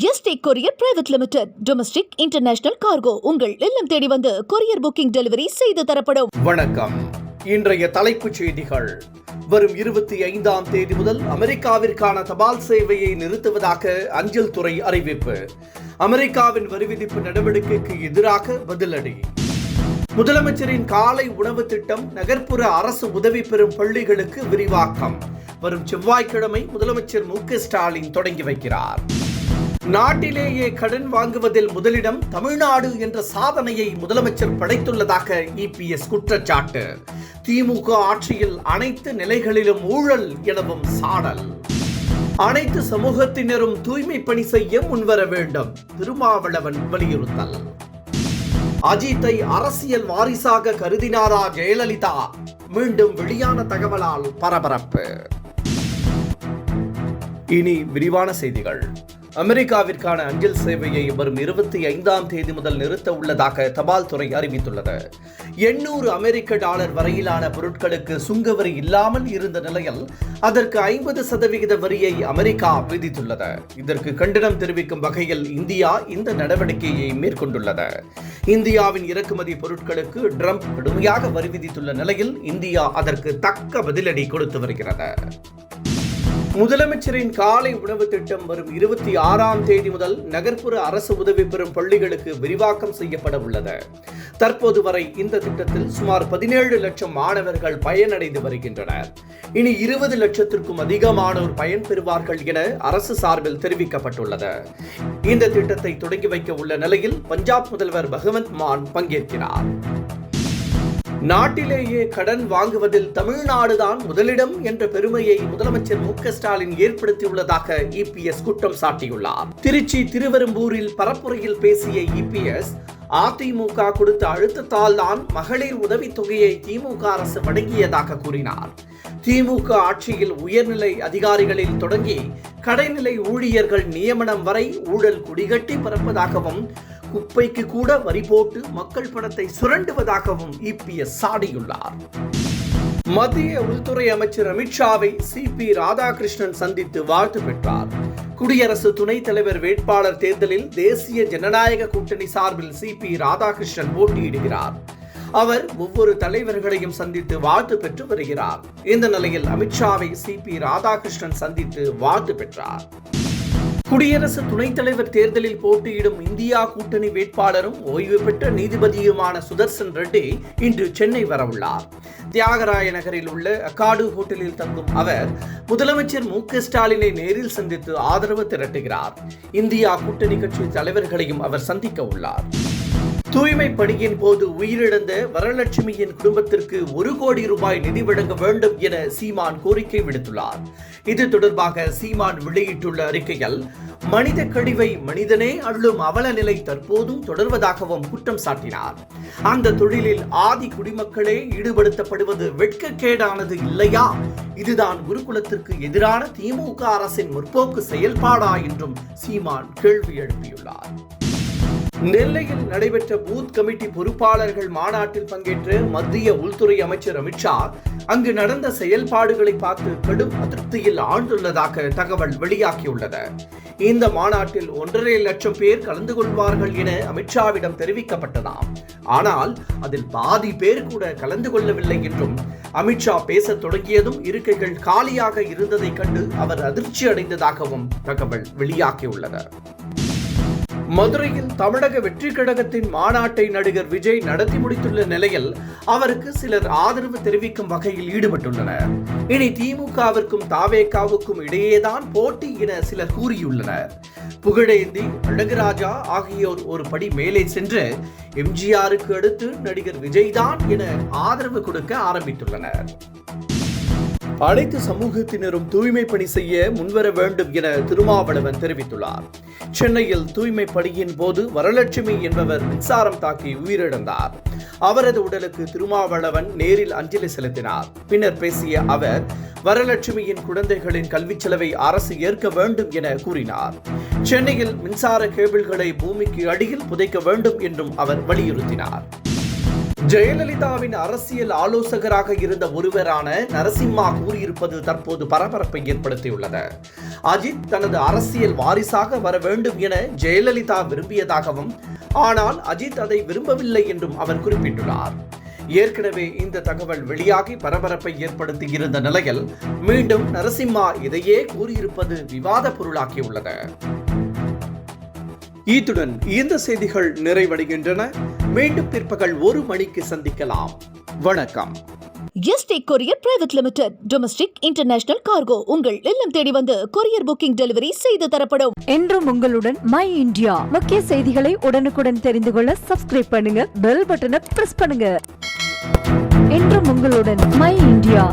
Yesterday courier private limited. Domestic international cargo உங்கள் இல்லம் தேடி வந்து கொரியர் புக்கிங் டெலிவரி செய்து தரப்படும். வணக்கம். இன்றைய தலைப்புச் செய்திகள். வரும் 25ஆம் தேதி முதல் அமெரிக்காவிற்கான தபால் சேவையை நிறுத்துவதாக அஞ்சல் துறை அறிவிப்பு. அமெரிக்காவின் வரி விதிப்பு நடவடிக்கைக்கு எதிராக பதிலடி. முதலமைச்சரின் காலை உணவு திட்டம் நகர்ப்புற அரசு உதவி பெறும் பள்ளிகளுக்கு விரிவாக்கம். வரும் செவ்வாய்க்கிழமை முதலமைச்சர் மு.க. ஸ்டாலின் தொடங்கி வைக்கிறார். நாட்டிலேயே கடன் வாங்குவதில் முதலிடம் தமிழ்நாடு என்ற சாதனையை முதலமைச்சர் படைத்துள்ளதாக இபிஎஸ் குற்றச்சாட்டு. திமுக ஆட்சியில் அனைத்து நிலைகளிலும் ஊழல் எனவும் சாடல். அனைத்து சமூகத்தினரும் தூய்மை பணி செய்ய முன்வர வேண்டும், திருமாவளவன் வலியுறுத்தல். அஜித்தை அரசியல் வாரிசாக கருதினாரா ஜெயலலிதா? மீண்டும் வெளியான தகவலால் பரபரப்பு. இனி விரிவான செய்திகள். அமெரிக்காவிற்கான அஞ்சல் சேவையை வரும் 25ஆம் தேதி முதல் நிறுத்த உள்ளதாக தபால் துறை அறிவித்துள்ளது. $800 வரையிலான பொருட்களுக்கு சுங்கவரி இல்லாமல் இருந்த நிலையில் அதற்கு 50% வரியை அமெரிக்கா விதித்துள்ளது. இதற்கு கண்டனம் தெரிவிக்கும் வகையில் இந்தியா இந்த நடவடிக்கையை மேற்கொண்டுள்ளது. இந்தியாவின் இறக்குமதி பொருட்களுக்கு ட்ரம்ப் கடுமையாக வரி விதித்துள்ள நிலையில் இந்தியா அதற்கு தக்க பதிலடி கொடுத்து வருகிறது. முதலமைச்சரின் காலை உணவு திட்டம் வரும் 26ஆம் தேதி முதல் நகர்ப்புற அரசு உதவி பெறும் பள்ளிகளுக்கு விரிவாக்கம் செய்யப்பட உள்ளது. தற்போது வரை இந்த திட்டத்தில் சுமார் 17 லட்சம் மாணவர்கள் பயனடைந்து வருகின்றனர். இனி 20 லட்சத்திற்கும் அதிகமானோர் பயன்பெறுவார்கள் என அரசு சார்பில் தெரிவிக்கப்பட்டுள்ளது. இந்த திட்டத்தை தொடங்கி வைக்க உள்ள நிலையில் பஞ்சாப் முதல்வர் பகவந்த் மான் பங்கேற்கிறார். நாட்டிலேயே கடன் வாங்குவதில் தமிழ்நாடுதான் முதலிடம் என்ற பெருமையை முதலமைச்சர் மு.க. ஸ்டாலின் ஏற்படுத்தியுள்ளதாக இபிஎஸ் குற்றம் சாட்டியுள்ளார். திருச்சி திருவெரும்பூரில் பரப்புரையில் பேசிய இபிஎஸ், அதிமுக கொடுத்த அழுத்தத்தால் தான் மகளிர் உதவித்தொகையை திமுக அரசு வழங்கியதாக கூறினார். திமுக ஆட்சியில் உயர்நிலை அதிகாரிகளில் தொடங்கி கடைநிலை ஊழியர்கள் நியமனம் வரை ஊழல் குடிகட்டி பறப்பதாகவும் குப்பைக்கு கூட வரி போட்டு மக்கள் பணத்தை சுரண்டுவதாகவும் இபிஎஸ் சாடியுள்ளார். மத்திய உள்துறை அமைச்சர் அமித்ஷாவை சி.பி. ராதாகிருஷ்ணன் சந்தித்து வாழ்த்து பெற்றார். குடியரசு துணைத் தலைவர் வேட்பாளர் தேர்தலில் தேசிய ஜனநாயக கூட்டணி சார்பில் சி.பி. ராதாகிருஷ்ணன் போட்டியிடுகிறார். அவர் ஒவ்வொரு தலைவர்களையும் சந்தித்து வாழ்த்து பெற்று வருகிறார். இந்த நிலையில் அமித்ஷாவை சி.பி. ராதாகிருஷ்ணன் சந்தித்து வாழ்த்து பெற்றார். குடியரசு துணைத் தலைவர் தேர்தலில் போட்டியிடும் இந்தியா கூட்டணி வேட்பாளரும் ஓய்வு பெற்ற நீதிபதியுமான சுதர்சன் ரெட்டி இன்று சென்னை வரவுள்ளார். தியாகராய நகரில் உள்ள அக்காடு ஹோட்டலில் தங்கும் அவர் முதலமைச்சர் மு.க. ஸ்டாலினை நேரில் சந்தித்து ஆதரவு திரட்டுகிறார். இந்தியா கூட்டணி கட்சி தலைவர்களையும் அவர் சந்திக்க உள்ளார். தூய்மை பணியின் போது உயிரிழந்த வரலட்சுமியின் குடும்பத்திற்கு $1 கோடி நிதி வழங்க வேண்டும் என சீமான் கோரிக்கை விடுத்துள்ளார். இது தொடர்பாக சீமான் வெளியிட்டுள்ள அறிக்கையில், மனித கழிவை மனிதனே அள்ளும் அவல நிலை தற்போதும் தொடர்வதாகவும் குற்றம் சாட்டினார். அந்த தொழிலில் ஆதி குடிமக்களே ஈடுபடுத்தப்படுவது வெட்கக்கேடானது இல்லையா? இதுதான் குருகுலத்திற்கு எதிரான திமுக அரசின் முற்போக்கு செயல்பாடா என்றும் சீமான் கேள்வி எழுப்பியுள்ளார். நெல்லையில் நடைபெற்ற பூத் கமிட்டி பொறுப்பாளர்கள் மாநாட்டில் பங்கேற்ற மத்திய உள்துறை அமைச்சர் அமித்ஷா அங்கு நடந்த செயல்பாடுகளை பார்த்து கடும் அதிருப்தியில் ஆழ்ந்துள்ளதாக தகவல் வெளியாகியுள்ளது. இந்த மாநாட்டில் 1.5 லட்சம் பேர் கலந்து கொள்வார்கள் என அமித்ஷாவிடம் தெரிவிக்கப்பட்டதாம். ஆனால் அதில் பாதி பேர் கூட கலந்து கொள்ளவில்லை என்றும், அமித்ஷா பேச தொடங்கியதும் இருக்கைகள் காலியாக இருந்ததை கண்டு அவர் அதிர்ச்சி அடைந்ததாகவும் தகவல் வெளியாகியுள்ளது. மதுரையில் தமிழக வெற்றி கழகத்தின் மாநாட்டை நடிகர் விஜய் நடத்தி முடித்துள்ள நிலையில் அவருக்கு சிலர் ஆதரவு தெரிவிக்கும் வகையில் ஈடுபட்டுள்ளனர். இனி திமுகவிற்கும் தாவேகாவுக்கும் இடையேதான் போட்டி என சிலர் கூறியுள்ளனர். புகழேந்தி, அழகுராஜா ஆகியோர் ஒரு படி மேலே சென்று எம்ஜிஆருக்கு அடுத்து நடிகர் விஜய் தான் என ஆதரவு கொடுக்க ஆரம்பித்துள்ளனர். அனைத்து சமூகத்தினரும் தூய்மை பணி செய்ய முன்வர வேண்டும் என திருமாவளவன் தெரிவித்துள்ளார். சென்னையில் தூய்மை பணியின் போது வரலட்சுமி என்பவர் மின்சாரம் தாக்கி உயிரிழந்தார். அவரது உடலுக்கு திருமாவளவன் நேரில் அஞ்சலி செலுத்தினார். பின்னர் பேசிய அவர், வரலட்சுமியின் குழந்தைகளின் கல்வி செலவை அரசு ஏற்க வேண்டும் என கூறினார். சென்னையில் மின்சார கேபிள்களை பூமிக்கு அடியில் புதைக்க வேண்டும் என்றும் அவர் வலியுறுத்தினார். ஜெயலலிதாவின் அரசியல் ஆலோசகராக இருந்த ஒருவரான நரசிம்மா கூறியிருப்பது தற்போது பரபரப்பை ஏற்படுத்தியுள்ளது. அஜித் தனது அரசியல் வாரிசாக வர வேண்டும் என ஜெயலலிதா விரும்பியதாகவும், ஆனால் அஜித் அதை விரும்பவில்லை என்றும் அவர் குறிப்பிட்டுள்ளார். ஏற்கனவே இந்த தகவல் வெளியாகி பரபரப்பை ஏற்படுத்தி இருந்த நிலையில் மீண்டும் நரசிம்மா இதையே கூறியிருப்பது விவாத பொருளாகியுள்ளது. இத்துடன் இந்த செய்திகள் நிறைவடைகின்றன. மீண்டும் பிற்பகல் 1 மணிக்கு சந்திக்கலாம். வணக்கம். Yesterday courier private limited domestic international cargo உங்கள் இல்லம் தேடி வந்து கொரியர் புக்கிங் டெலிவரி செய்து தரப்படும். என்றும் உங்களுடன் மை இந்தியா. முக்கிய செய்திகளை உடனுக்குடன் தெரிந்து கொள்ள சப்ஸ்கிரைப் பண்ணுங்க, பெல் பட்டனை பிரஸ் பண்ணுங்க. என்றும் உங்களுடன் மை இந்தியா.